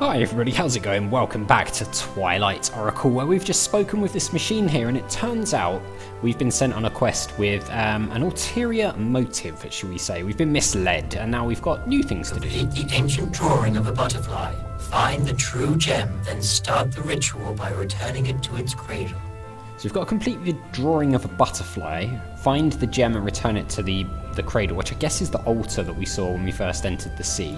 Hi everybody, how's it going? Welcome back to Twilight Oracle, where we've just spoken with this machine here, and it turns out we've been sent on a quest with an ulterior motive, shall we say. We've been misled, and now we've got new things to do. Complete the ancient drawing of a butterfly. Find the true gem, then start the ritual by returning it to its cradle. So we've got to complete the drawing of a butterfly, find the gem and return it to the cradle, which I guess is the altar that we saw when we first entered the sea.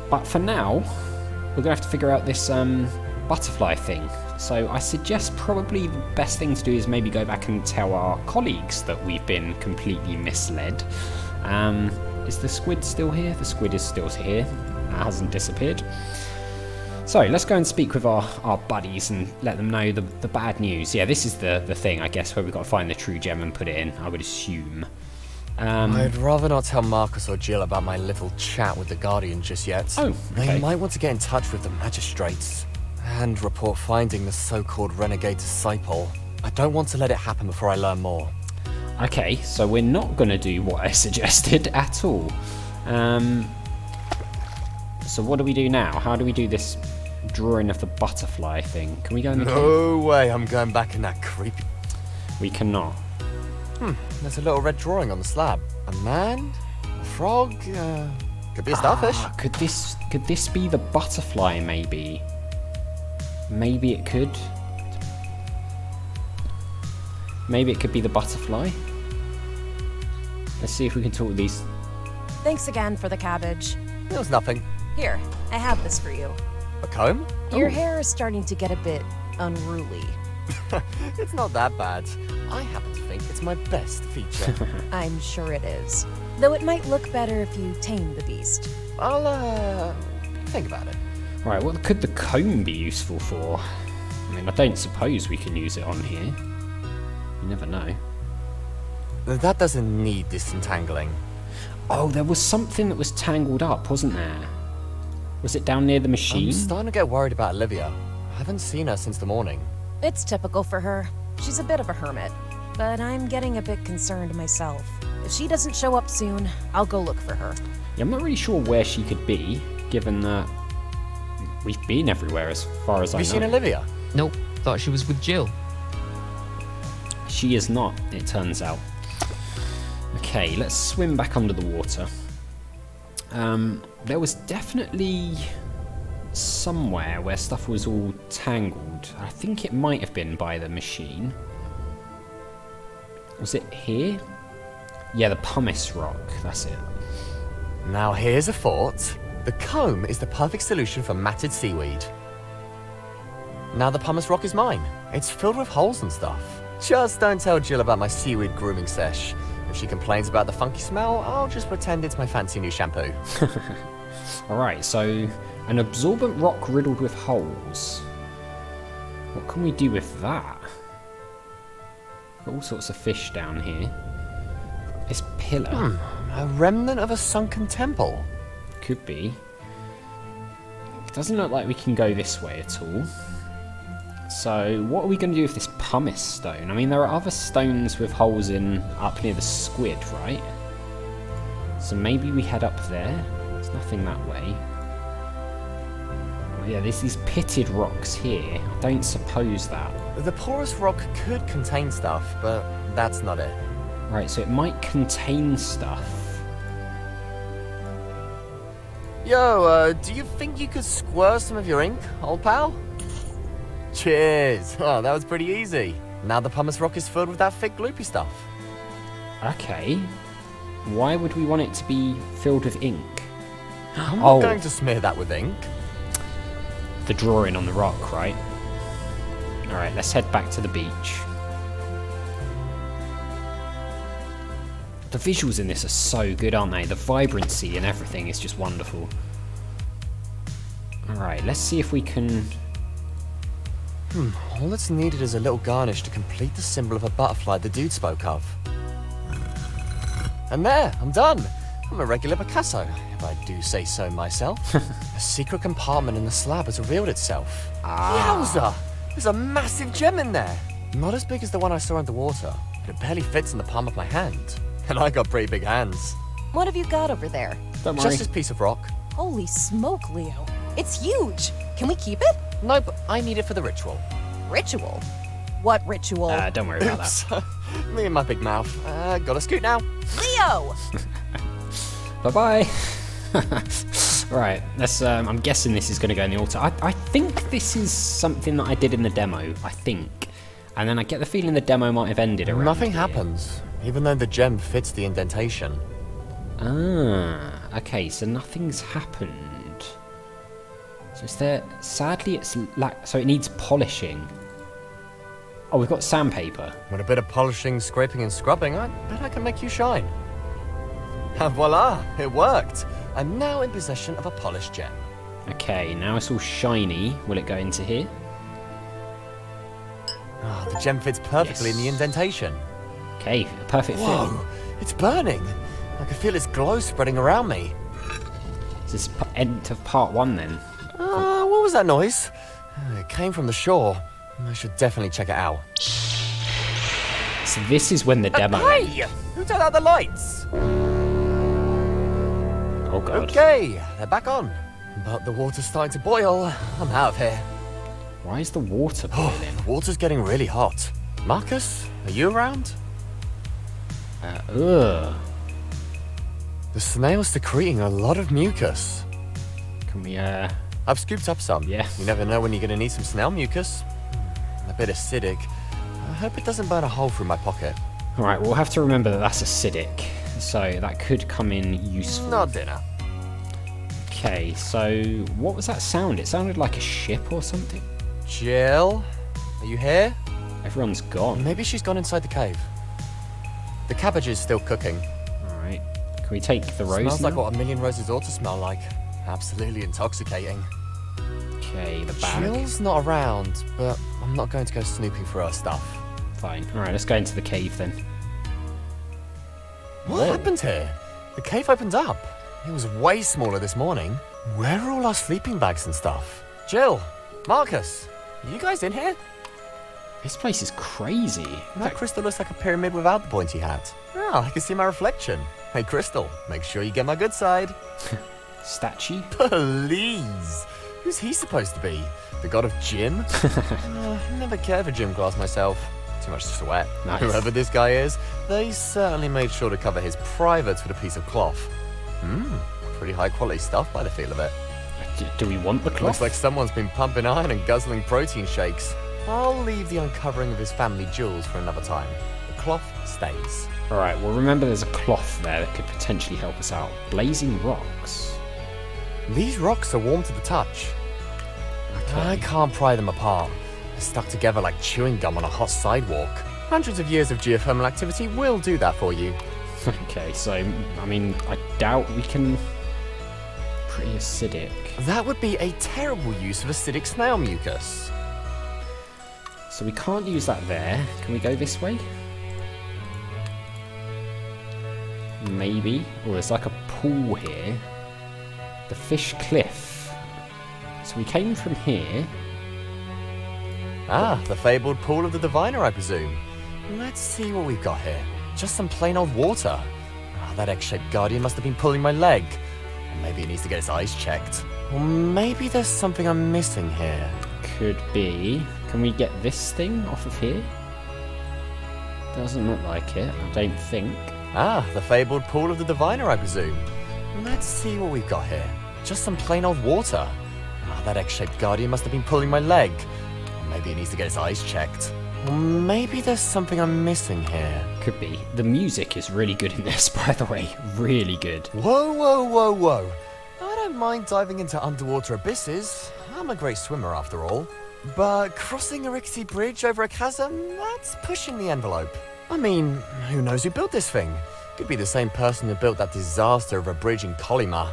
But for now, we're going to have to figure out this butterfly thing. So I suggest probably the best thing to do is maybe go back and tell our colleagues that we've been completely misled. Is the squid still here? The squid is still here. It hasn't disappeared. So let's go and speak with our buddies and let them know the bad news. Yeah, this is the thing, I guess, where we've got to find the true gem and put it in, I would assume. I'd rather not tell Marcus or Jill about my little chat with the Guardian just yet. Oh, okay. They might want to get in touch with the magistrates and report finding the so-called renegade disciple. I don't want to let it happen before I learn more. Okay, so we're not going to do what I suggested at all. So what do we do now? How do we do this drawing of the butterfly thing? Can we go in the cave? No way, I'm going back in that creepy... We cannot. There's a little red drawing on the slab. A man? A frog? Could be a starfish. Could this be the butterfly, maybe? Maybe it could. Maybe it could be the butterfly. Let's see if we can talk to these. Thanks again for the cabbage. It was nothing. Here, I have this for you. A comb? Your hair is starting to get a bit unruly. It's not that bad. I happen to think it's my best feature. I'm sure it is. Though it might look better if you tame the beast. I'll, think about it. Right, what could the comb be useful for? I mean, I don't suppose we can use it on here. You never know. That doesn't need disentangling. Oh, there was something that was tangled up, wasn't there? Was it down near the machine? I'm starting to get worried about Olivia. I haven't seen her since the morning. It's typical for her. She's a bit of a hermit. But I'm getting a bit concerned myself. If she doesn't show up soon, I'll go look for her. Yeah, I'm not really sure where she could be, given that we've been everywhere as far as I know. Have you seen Olivia? Nope, thought she was with Jill. She is not, it turns out. Okay, let's swim back under the water. There was definitely somewhere where stuff was all tangled. I think it might have been by the machine. Was it here? Yeah, the pumice rock, that's it. Now here's a thought. The comb is the perfect solution for matted seaweed. Now the pumice rock is mine. It's filled with holes and stuff. Just don't tell Jill about my seaweed grooming sesh. If she complains about the funky smell, I'll just pretend it's my fancy new shampoo. Alright, so an absorbent rock riddled with holes. What can we do with that? Got all sorts of fish down here. This pillar. A remnant of a sunken temple. Could be. It doesn't look like we can go this way at all. So what are we going to do with this pumice stone? I mean, there are other stones with holes in up near the squid, right? So maybe we head up there. There's nothing that way. Oh, yeah, there's these pitted rocks here. I don't suppose that. The porous rock could contain stuff, but that's not it. Right, so it might contain stuff. Yo, do you think you could squirt some of your ink, old pal? Cheers! Oh, that was pretty easy. Now the pumice rock is filled with that thick gloopy stuff. Okay. Why would we want it to be filled with ink? I'm not going to smear that with ink. The drawing on the rock, right? Alright, let's head back to the beach. The visuals in this are so good, aren't they? The vibrancy and everything is just wonderful. Alright, let's see if we can... All that's needed is a little garnish to complete the symbol of a butterfly the dude spoke of. And there, I'm done. I'm a regular Picasso, if I do say so myself. A secret compartment in the slab has revealed itself. Yowza! There's a massive gem in there. Not as big as the one I saw underwater, but it barely fits in the palm of my hand. And I got pretty big hands. What have you got over there? Don't worry. Just this piece of rock. Holy smoke, Leo. It's huge. Can we keep it? Nope, I need it for the ritual. Ritual? What ritual? Don't worry about that. Oops. Me and my big mouth. Gotta scoot now. Leo! Bye-bye. Right, let's, I'm guessing this is going to go in the altar. I think this is something that I did in the demo, I think. And then I get the feeling the demo might have ended around Nothing here. happens, even though the gem fits the indentation. Ah, okay, so nothing's happened. So is there... Sadly, it's so it needs polishing. Oh, we've got sandpaper. With a bit of polishing, scraping, and scrubbing, I bet I can make you shine. And voila, it worked. I'm now in possession of a polished gem. Okay, now it's all shiny. Will it go into here? Ah, the gem fits perfectly in the indentation. Okay, a perfect fit. Whoa, it's burning. I can feel its glow spreading around me. Is this end of part 1 then? What was that noise? It came from the shore. I should definitely check it out. So this is when the demo... Hey! Who turned out the lights? Oh god. Okay, they're back on. But the water's starting to boil. I'm out of here. Why is the water boiling? The water's getting really hot. Marcus, are you around? Ugh. The snail's secreting a lot of mucus. Can we, I've scooped up some. Yeah. You never know when you're going to need some snail mucus. A bit acidic. I hope it doesn't burn a hole through my pocket. Alright, we'll have to remember that that's acidic. So that could come in useful. Not dinner. Okay, so what was that sound? It sounded like a ship or something. Jill, are you here? Everyone's gone. Maybe she's gone inside the cave. The cabbage is still cooking. Alright. Can we take the rose Smells now? like what a million roses ought to smell like. Absolutely intoxicating. Okay, the bag. Jill's not around, but I'm not going to go snooping for her stuff. Fine. Alright, let's go into the cave then. What happened here? The cave opened up. It was way smaller this morning. Where are all our sleeping bags and stuff? Jill, Marcus, are you guys in here? This place is crazy. That crystal looks like a pyramid without the pointy hat. Oh, I can see my reflection. Hey, Crystal, make sure you get my good side. Statue? Please. Who's he supposed to be? The god of gym? Never cared for gym class myself. Too much sweat. Nice. Whoever this guy is, they certainly made sure to cover his privates with a piece of cloth. Pretty high quality stuff by the feel of it. Do we want the cloth? Looks like someone's been pumping iron and guzzling protein shakes. I'll leave the uncovering of his family jewels for another time. The cloth stays. Alright, well remember there's a cloth there that could potentially help us out. Blazing rocks. These rocks are warm to the touch. Okay. I can't pry them apart. They're stuck together like chewing gum on a hot sidewalk. Hundreds of years of geothermal activity will do that for you. Okay, so, I mean, I doubt we can... Pretty acidic. That would be a terrible use of acidic snail mucus. So we can't use that there. Can we go this way? Maybe. Oh, there's like a pool here. The fish cliff. So we came from here. Ah, the fabled pool of the diviner, I presume. Let's see what we've got here. Just some plain old water. Ah, that egg-shaped guardian must have been pulling my leg. Or maybe it needs to get its eyes checked. Or maybe there's something I'm missing here. Could be. Can we get this thing off of here? Doesn't look like it, I don't think. Ah, the fabled pool of the diviner, I presume. Let's see what we've got here. Just some plain old water. Ah, that egg-shaped guardian must have been pulling my leg. Or maybe it needs to get its eyes checked. Or maybe there's something I'm missing here. Could be. The music is really good in this, by the way. Really good. Whoa, whoa, whoa, whoa. I don't mind diving into underwater abysses. I'm a great swimmer after all. But crossing a rickety bridge over a chasm, that's pushing the envelope. I mean, who knows who built this thing? Could be the same person who built that disaster of a bridge in Colima.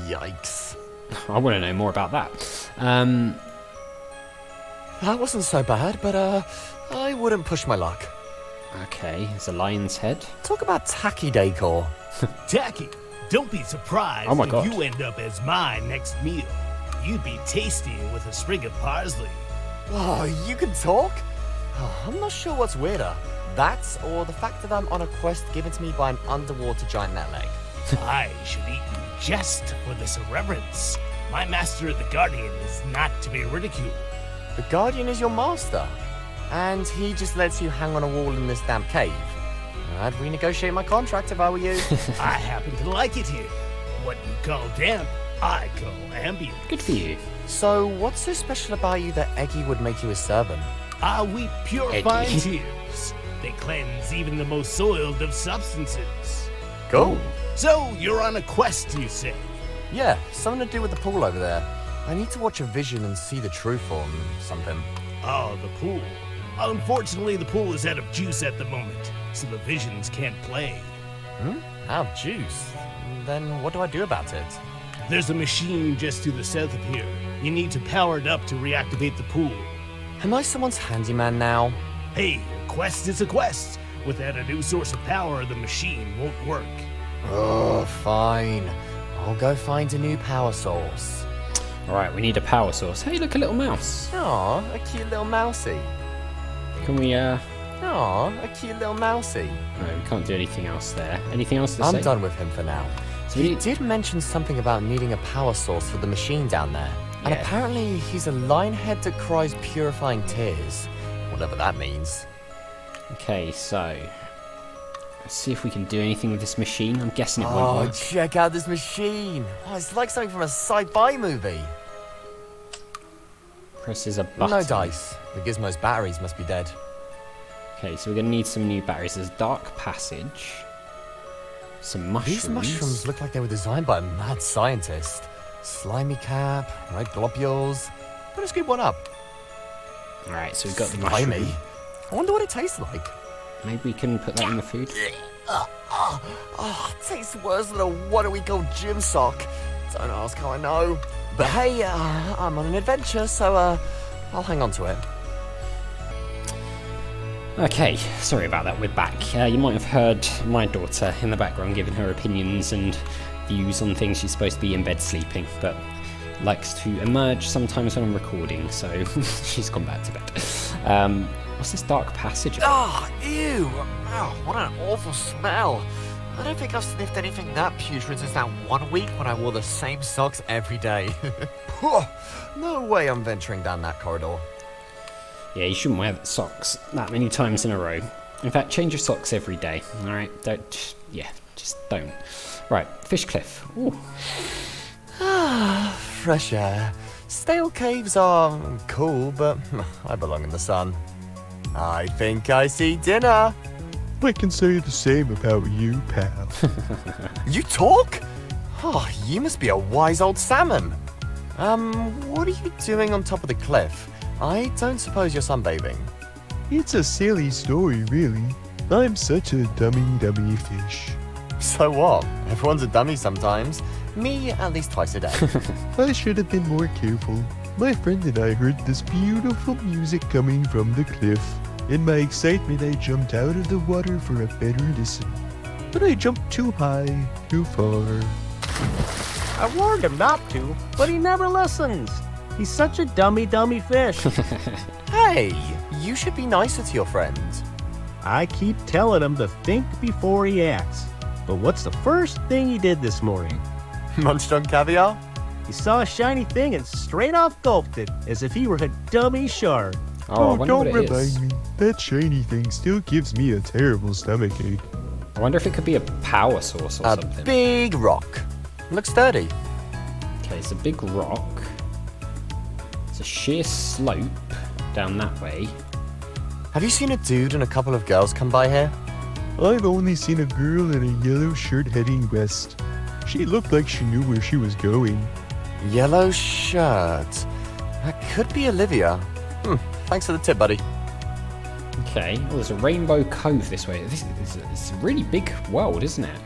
Yikes. I want to know more about that. That wasn't so bad, but I wouldn't push my luck. Okay, it's a lion's head. Talk about tacky decor. Tacky, don't be surprised Oh my if God. you end up as my next meal. You'd be tasty with a sprig of parsley. Oh, you can talk? Oh, I'm not sure what's weirder. That or the fact that I'm on a quest given to me by an underwater giant net leg. I should eat you jest for this irreverence. My master, the Guardian, is not to be ridiculed. The Guardian is your master, and he just lets you hang on a wall in this damp cave. I'd renegotiate my contract if I were you. I happen to like it here. What you call damp, I call ambient. Good for you. So, what's so special about you that Eggy would make you his servant? Our wheat purifies Eddie. tears. They cleanse even the most soiled of substances. Cool. So, you're on a quest, you say? Yeah, something to do with the pool over there. I need to watch a vision and see the true form, something. Oh, the pool. Unfortunately, the pool is out of juice at the moment, so the visions can't play. Out juice? Then what do I do about it? There's a machine just to the south of here. You need to power it up to reactivate the pool. Am I someone's handyman now? Hey, a quest is a quest. Without a new source of power, the machine won't work. Oh, fine. I'll go find a new power source. Alright, we need a power source. Hey, look, a little mouse. Aw, a cute little mousey. Can we, Aw, a cute little mousey. No, we can't do anything else there. Anything else to say? I'm done with him for now. So He did mention something about needing a power source for the machine down there. And Yeah. apparently he's a linehead that cries purifying tears. Whatever that means. Okay, so... Let's see if we can do anything with this machine. I'm guessing it won't Oh, work. check out this machine. Oh, it's like something from a sci-fi movie. Presses a button. No dice. The gizmo's batteries must be dead. Okay, so we're going to need some new batteries. There's dark passage. Some mushrooms. These mushrooms look like they were designed by a mad scientist. Slimy cap, red globules. Better scoop one up. Alright, so we've got the Slimy? mushroom. I wonder what it tastes like. Maybe we can put that in the food. Oh, it tastes worse than a what-do-we-call gym sock. Don't ask how I know. But hey, I'm on an adventure, so I'll hang on to it. Okay, sorry about that, we're back. You might have heard my daughter in the background giving her opinions and views on things. She's supposed to be in bed sleeping, but likes to emerge sometimes when I'm recording, so she's gone back to bed. What's this dark passage about? Oh, ew! Oh, what an awful smell. I don't think I've sniffed anything that putrid since that 1 week when I wore the same socks every day. No way I'm venturing down that corridor. Yeah, you shouldn't wear socks that many times in a row. In fact, change your socks every day, alright? Just don't. Right, Fish Cliff. Ooh. Fresh air. Stale caves are cool, but I belong in the sun. I think I see dinner. I can say the same about you, pal. You talk? Oh, you must be a wise old salmon. What are you doing on top of the cliff? I don't suppose you're sunbathing. It's a silly story, really. I'm such a dummy fish. So what? Everyone's a dummy sometimes. Me, at least twice a day. I should have been more careful. My friend and I heard this beautiful music coming from the cliff. In my excitement, I jumped out of the water for a better listen. But I jumped too high, too far. I warned him not to, but he never listens. He's such a dummy fish. Hey, you should be nicer to your friend. I keep telling him to think before he acts. But what's the first thing he did this morning? Munched on caviar? He saw a shiny thing and straight off gulped it, as if he were a dummy shark. Oh, I wonder don't what it is. remind me. That shiny thing still gives me a terrible stomachache. I wonder if it could be a power source or A something. big rock. Looks sturdy. Okay, it's a big rock. It's a sheer slope down that way. Have you seen a dude and a couple of girls come by here? I've only seen a girl in a yellow shirt heading west. She looked like she knew where she was going. Yellow shirt. That could be Olivia. Thanks for the tip, buddy. Okay, well, there's a rainbow cove this way. It's a really big world, isn't it?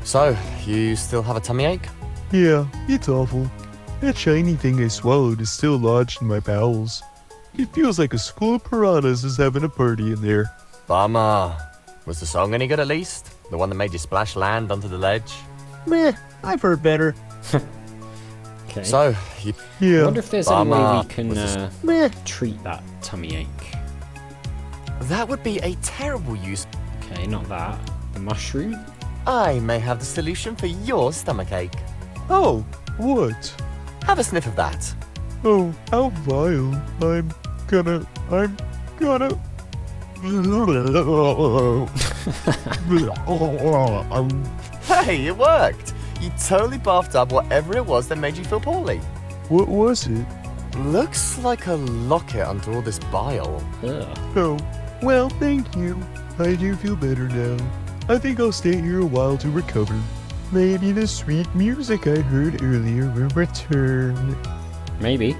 So, you still have a tummy ache? Yeah, it's awful. That shiny thing I swallowed is still lodged in my bowels. It feels like a school of piranhas is having a party in there. Bummer. Was the song any good at least? The one that made you splash land onto the ledge? Meh, I've heard better. Okay. So, you... I Yeah, wonder if there's any way Bummer. we can Was this- Meh. treat that tummy ache. That would be a terrible use. Okay, not that. The mushroom? I may have the solution for your stomachache. Oh, what? Have a sniff of that. Oh, how vile. I'm gonna... Hey, it worked! You totally buffed up whatever it was that made you feel poorly. What was it? Looks like a locket under all this bile. Ugh. Oh, well, thank you. I do feel better now. I think I'll stay here a while to recover. Maybe the sweet music I heard earlier will return. Maybe.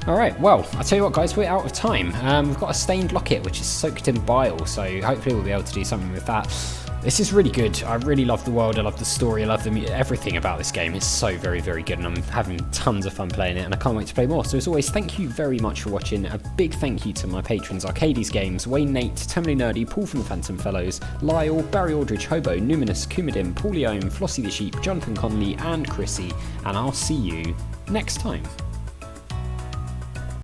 Alright, well, I'll tell you what guys, we're out of time. We've got a stained locket which is soaked in bile, so hopefully we'll be able to do something with that. This is really good. I really love the world, I love the story, I love everything about this game. It's so very, very good, and I'm having tons of fun playing it, and I can't wait to play more. So as always, thank you very much for watching. A big thank you to my patrons, Arcades Games, Wayne Nate, Terminally Nerdy, Paul from the Phantom Fellows, Lyle, Barry Aldridge, Hobo, Numinous, Kumadim, Pauliome, Flossie the Sheep, Jonathan Conley, and Chrissy, and I'll see you next time.